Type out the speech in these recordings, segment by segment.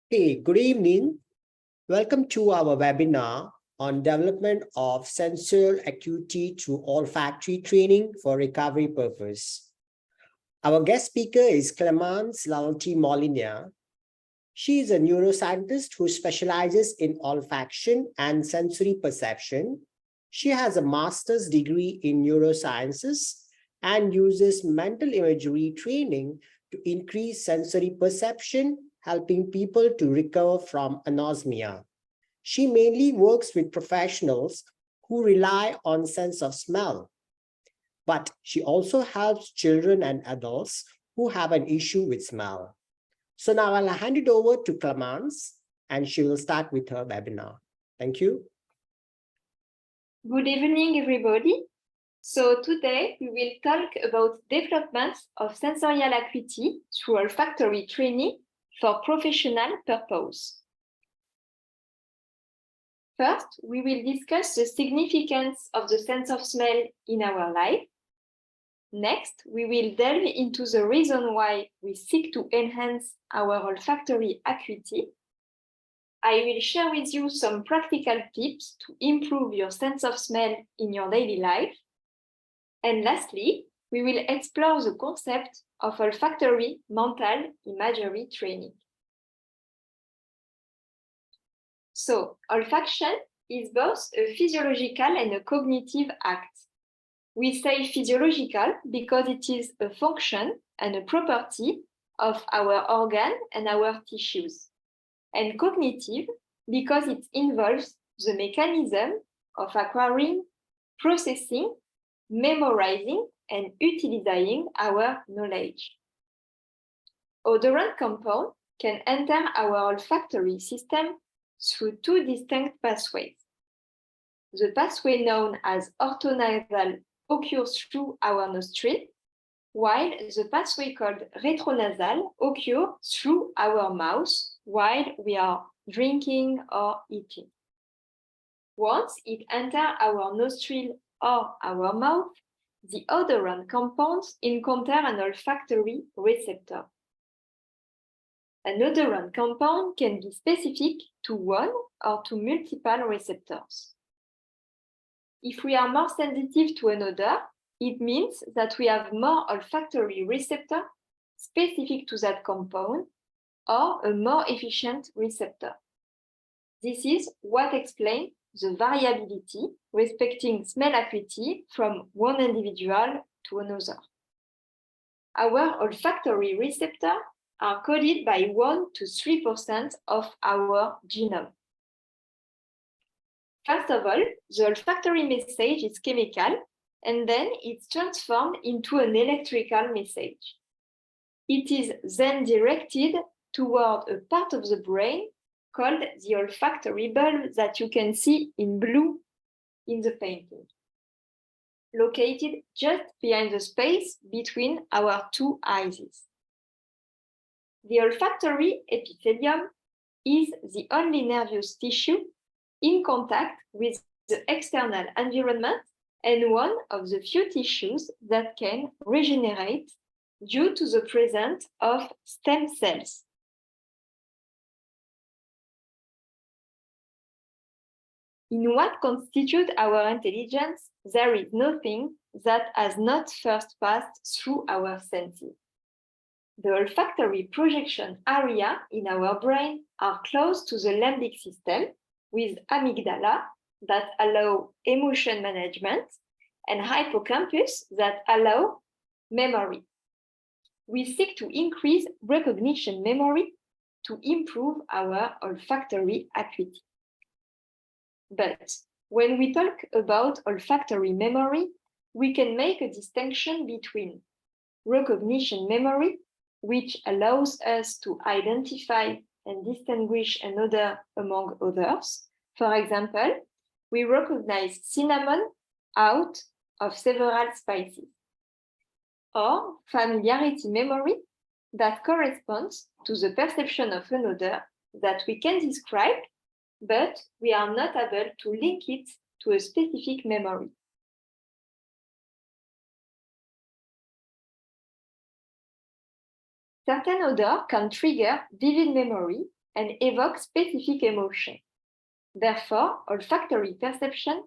Hey, good evening. Welcome to our webinar on development of sensorial acuity through olfactory training for recovery purpose. Our guest speaker is Clémence Lilti Molinier. She is a neuroscientist who specializes in olfaction and sensory perception. She has a master's degree in neurosciences and uses mental imagery training to increase sensory perception, helping people to recover from anosmia. She mainly works with professionals who rely on sense of smell, but she also helps children and adults who have an issue with smell. So now I'll hand it over to Clémence and she will start with her webinar. Thank you. Good evening, everybody. So today we will talk about development of sensorial acuity through olfactory training for professional purpose. First, we will discuss the significance of the sense of smell in our life. Next, we will delve into the reason why we seek to enhance our olfactory acuity. I will share with you some practical tips to improve your sense of smell in your daily life. And lastly, we will explore the concept of olfactory mental imagery training. So, olfaction is both a physiological and a cognitive act. We say physiological because it is a function and a property of our organ and our tissues, and cognitive because it involves the mechanism of acquiring, processing, memorizing, and utilizing our knowledge. Odorant compound can enter our olfactory system through two distinct pathways. The pathway known as orthonasal occurs through our nostril, while the pathway called retronasal occurs through our mouth while we are drinking or eating. Once it enters our nostril or our mouth, the odorant compounds encounter an olfactory receptor. An odorant compound can be specific to one or to multiple receptors. If we are more sensitive to an odor, it means that we have more olfactory receptor specific to that compound or a more efficient receptor. This is what explains the variability respecting smell acuity from one individual to another. Our olfactory receptors are coded by 1 to 3% of our genome. First of all, the olfactory message is chemical, and then it's transformed into an electrical message. It is then directed toward a part of the brain called the olfactory bulb that you can see in blue in the painting, located just behind the space between our two eyes. The olfactory epithelium is the only nervous tissue in contact with the external environment and one of the few tissues that can regenerate due to the presence of stem cells. In what constitutes our intelligence, there is nothing that has not first passed through our senses. The olfactory projection area in our brain are close to the limbic system with amygdala that allow emotion management and hippocampus that allow memory. We seek to increase recognition memory to improve our olfactory acuity. But when we talk about olfactory memory, we can make a distinction between recognition memory, which allows us to identify and distinguish an odor among others. For example, we recognize cinnamon out of several spices. Or familiarity memory that corresponds to the perception of an odor that we can describe, but we are not able to link it to a specific memory. Certain odors can trigger vivid memory and evoke specific emotion. Therefore, olfactory perception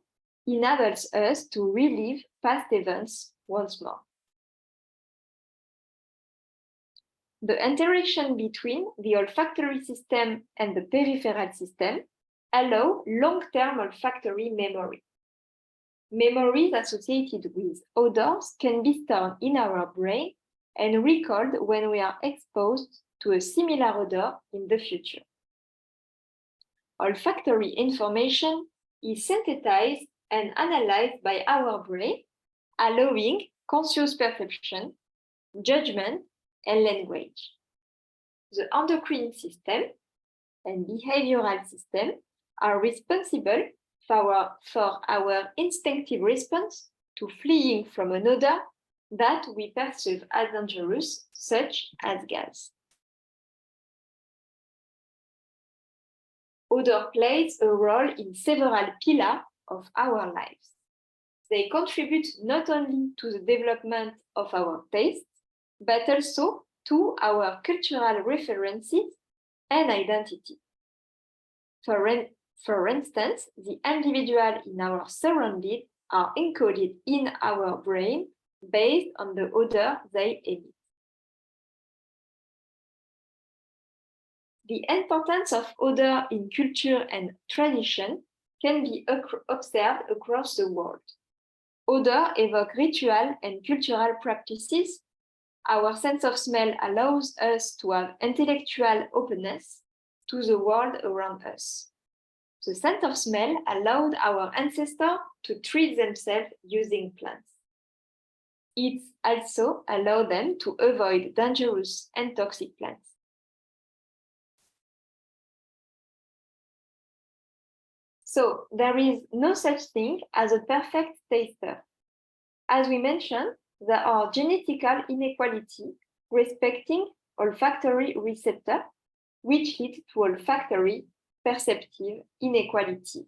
enables us to relive past events once more. The interaction between the olfactory system and the peripheral system allow long-term olfactory memory. Memories associated with odors can be stored in our brain and recalled when we are exposed to a similar odor in the future. Olfactory information is synthesized and analyzed by our brain, allowing conscious perception, judgment, and language. The endocrine system and behavioral system are responsible for our instinctive response to fleeing from an odor that we perceive as dangerous, such as gas. Odor plays a role in several pillars of our lives. They contribute not only to the development of our taste, but also to our cultural references and identity. For instance, the individuals in our surroundings are encoded in our brain based on the odor they emit. The importance of odor in culture and tradition can be observed across the world. Odor evoke ritual and cultural practices. Our sense of smell allows us to have intellectual openness to the world around us. The sense of smell allowed our ancestors to treat themselves using plants. It also allowed them to avoid dangerous and toxic plants. So there is no such thing as a perfect taster. As we mentioned, there are genetical inequalities respecting olfactory receptor, which lead to olfactory perceptive inequality.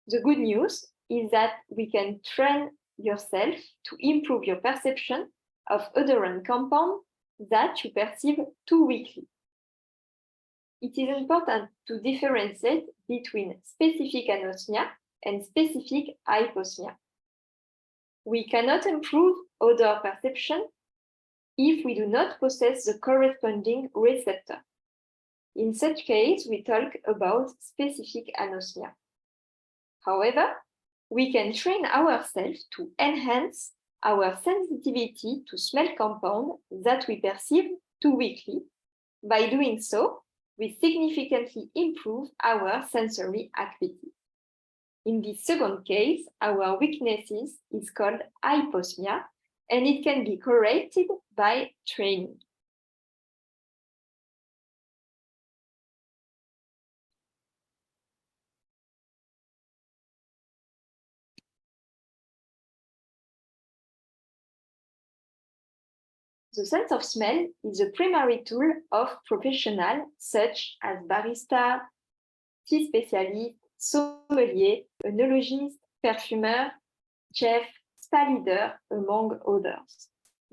The good news is that we can train yourself to improve your perception of odorant compounds that you perceive too weakly. It is important to differentiate between specific anosmia and specific hyposmia. We cannot improve odor perception if we do not possess the corresponding receptor. In such case, we talk about specific anosmia. However, we can train ourselves to enhance our sensitivity to smell compounds that we perceive too weakly. By doing so, we significantly improve our sensory acuity. In this second case, our weakness is called hyposmia, and it can be corrected by training. The sense of smell is a primary tool of professionals such as barista, tea specialist, sommelier, enologist, perfumeur, chef, spa leader, among others.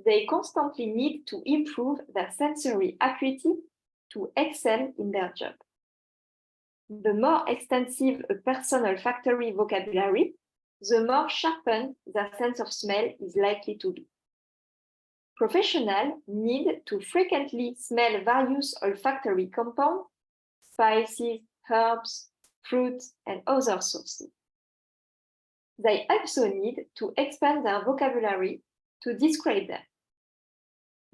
They constantly need to improve their sensory acuity to excel in their job. The more extensive a person's olfactory vocabulary, the more sharpened their sense of smell is likely to be. Professionals need to frequently smell various olfactory compounds, spices, herbs, fruits, and other sources. They also need to expand their vocabulary to describe them.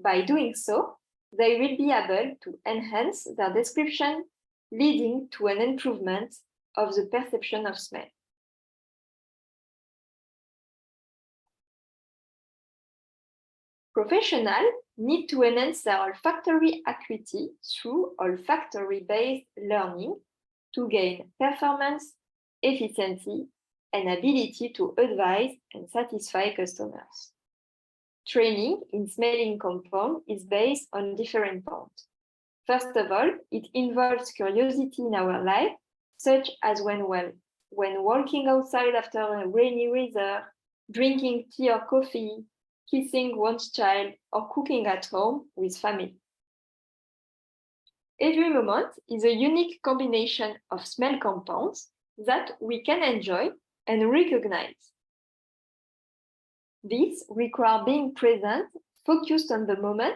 By doing so, they will be able to enhance their description, leading to an improvement of the perception of smell. Professionals need to enhance their olfactory acuity through olfactory-based learning to gain performance, efficiency, and ability to advise and satisfy customers. Training in smelling compound is based on different points. First of all, it involves curiosity in our life, such as when walking outside after a rainy weather, drinking tea or coffee, kissing one's child, or cooking at home with family. Every moment is a unique combination of smell compounds that we can enjoy and recognize. This requires being present, focused on the moment,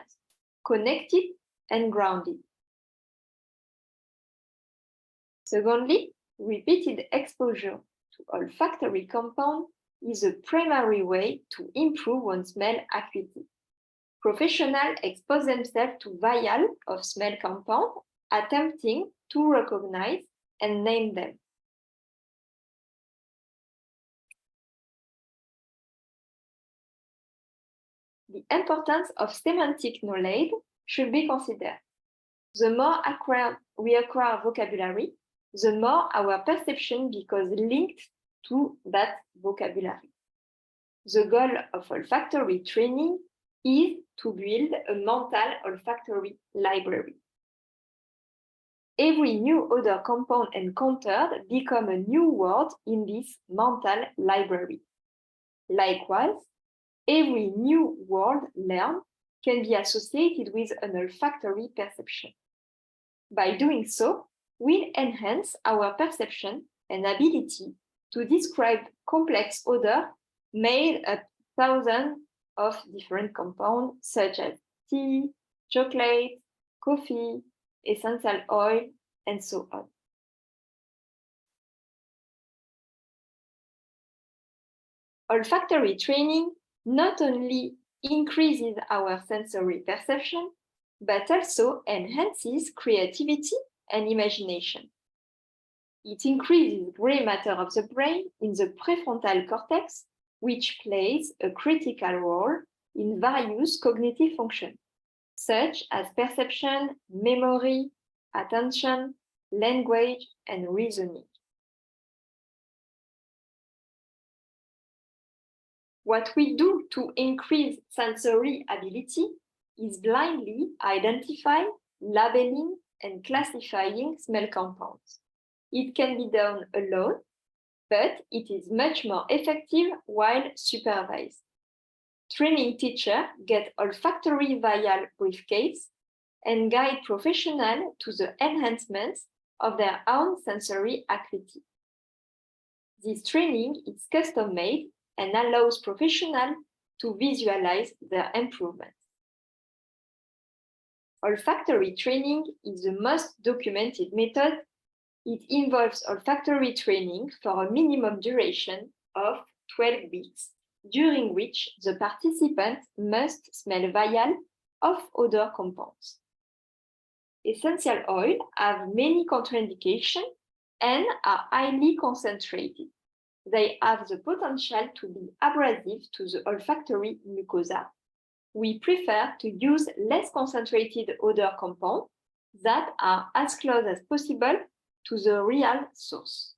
connected and grounded. Secondly, repeated exposure to olfactory compound is a primary way to improve one's smell acuity. Professionals expose themselves to vials of smell compound, attempting to recognize and name them. The importance of semantic knowledge should be considered. The more we acquire vocabulary, the more our perception becomes linked to that vocabulary. The goal of olfactory training is to build a mental olfactory library. Every new odor compound encountered becomes a new word in this mental library. Likewise, every new word learned can be associated with an olfactory perception. By doing so, we enhance our perception and ability to describe complex odors made of thousands of different compounds such as tea, chocolate, coffee, essential oil, and so on. Olfactory training not only increases our sensory perception, but also enhances creativity and imagination. It increases gray matter of the brain in the prefrontal cortex, which plays a critical role in various cognitive functions, such as perception, memory, attention, language, and reasoning. What we do to increase sensory ability is blindly identify, labeling, and classifying smell compounds. It can be done alone, but it is much more effective while supervised. Training teachers get olfactory vial briefcase and guide professionals to the enhancements of their own sensory acuity. This training is custom-made and allows professionals to visualize their improvements. Olfactory training is the most documented method. It involves olfactory training for a minimum duration of 12 weeks, during which the participant must smell vials of odor compounds. Essential oils have many contraindications and are highly concentrated. They have the potential to be abrasive to the olfactory mucosa. We prefer to use less concentrated odor compounds that are as close as possible to the real source.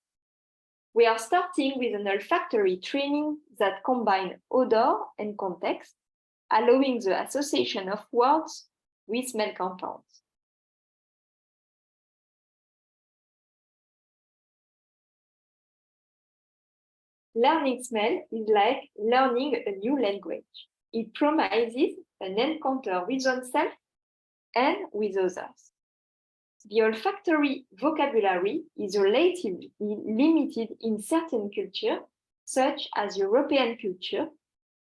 We are starting with an olfactory training that combines odor and context, allowing the association of words with smell compounds. Learning smell is like learning a new language. It promises an encounter with oneself and with others. The olfactory vocabulary is relatively limited in certain cultures, such as European culture,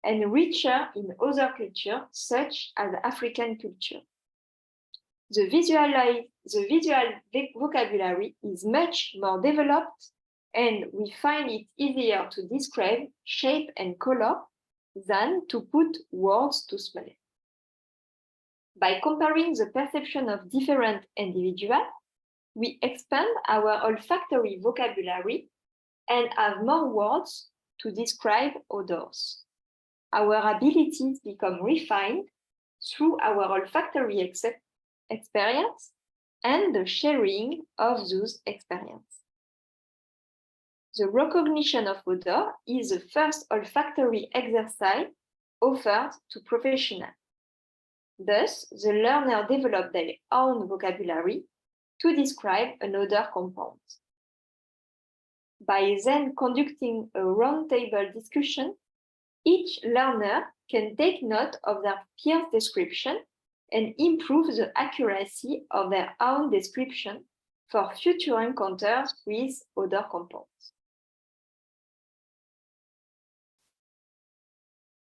and richer in other cultures, such as African culture. The visual vocabulary is much more developed, and we find it easier to describe shape and color than to put words to smell. By comparing the perception of different individuals, we expand our olfactory vocabulary and have more words to describe odors. Our abilities become refined through our olfactory experience and the sharing of those experiences. The recognition of odor is the first olfactory exercise offered to professionals. Thus, the learner develops their own vocabulary to describe an odor compound. By then conducting a roundtable discussion, each learner can take note of their peer's description and improve the accuracy of their own description for future encounters with other compounds.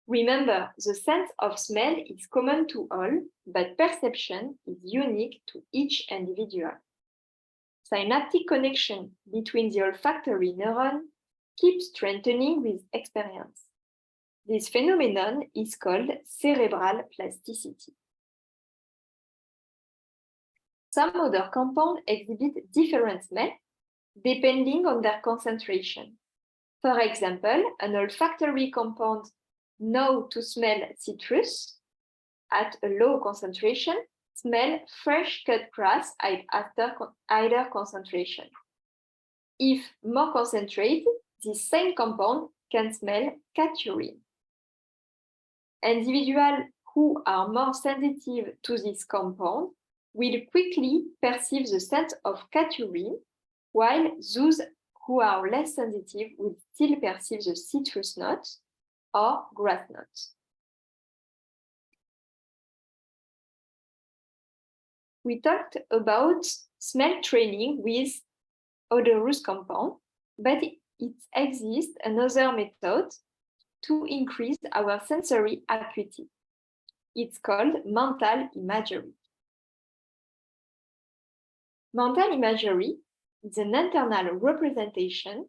Remember, the sense of smell is common to all, but perception is unique to each individual. Synaptic connection between the olfactory neuron keeps strengthening with experience. This phenomenon is called cerebral plasticity. Some other compounds exhibit different smells depending on their concentration. For example, an olfactory compound known to smell citrus at a low concentration smell fresh cut grass at higher concentration. If more concentrated, this same compound can smell cat urine. Individuals who are more sensitive to this compound will quickly perceive the scent of cat urine, while those who are less sensitive will still perceive the citrus notes or grass notes. We talked about smell training with odorous compounds, but it exists another method to increase our sensory acuity. It's called mental imagery. Mental imagery is an internal representation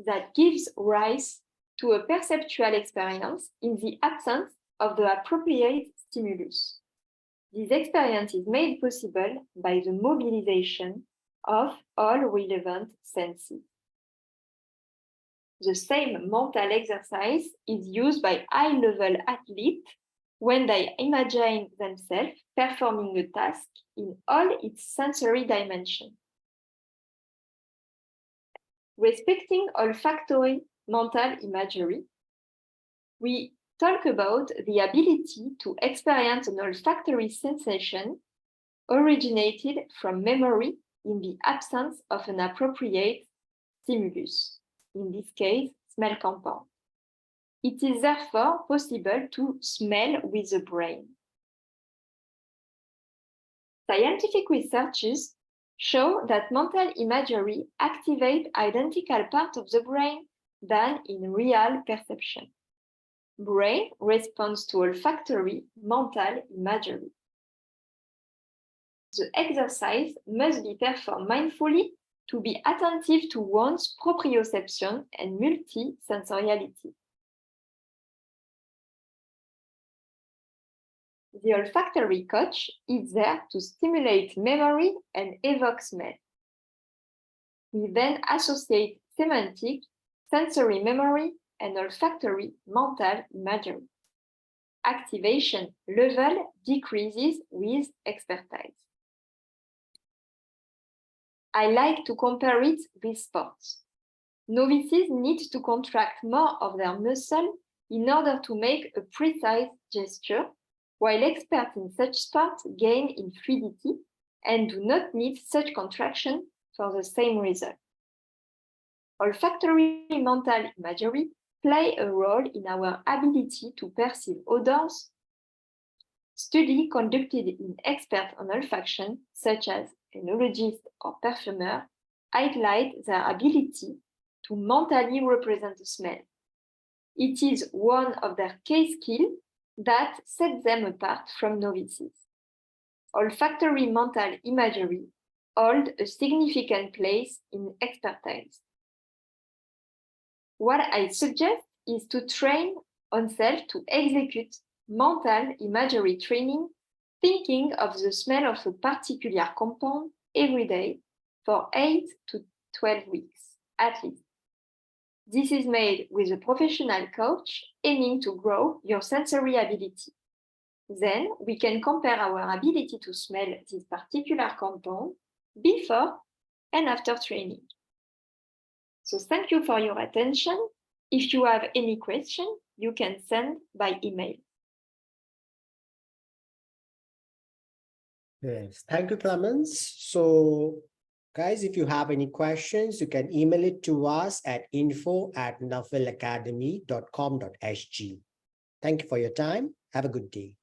that gives rise to a perceptual experience in the absence of the appropriate stimulus. This experience is made possible by the mobilization of all relevant senses. The same mental exercise is used by high-level athletes when they imagine themselves performing a task in all its sensory dimensions. Respecting olfactory mental imagery, we talk about the ability to experience an olfactory sensation originated from memory in the absence of an appropriate stimulus, in this case, smell compound. It is therefore possible to smell with the brain. Scientific researches show that mental imagery activates identical parts of the brain than in real perception. Brain responds to olfactory mental imagery. The exercise must be performed mindfully to be attentive to one's proprioception and multisensoriality. The olfactory coach is there to stimulate memory and evoke smell. We then associate semantic, sensory memory, and olfactory mental imagery. Activation level decreases with expertise. I like to compare it with sports. Novices need to contract more of their muscle in order to make a precise gesture, while experts in such sports gain in fluidity and do not need such contraction for the same result. Olfactory mental imagery play a role in our ability to perceive odors. Studies conducted in experts on olfaction, such as enologists or perfumers, highlight their ability to mentally represent a smell. It is one of their key skills that sets them apart from novices. Olfactory mental imagery holds a significant place in expertise. What I suggest is to train oneself to execute mental imagery training, thinking of the smell of a particular compound every day for 8 to 12 weeks, at least. This is made with a professional coach aiming to grow your sensory ability. Then we can compare our ability to smell this particular compound before and after training. So thank you for your attention. If you have any question, you can send by email. Yes, thank you, Clémence. So, guys, if you have any questions, you can email it to us at info@nuffielacademy.com.sg. Thank you for your time. Have a good day.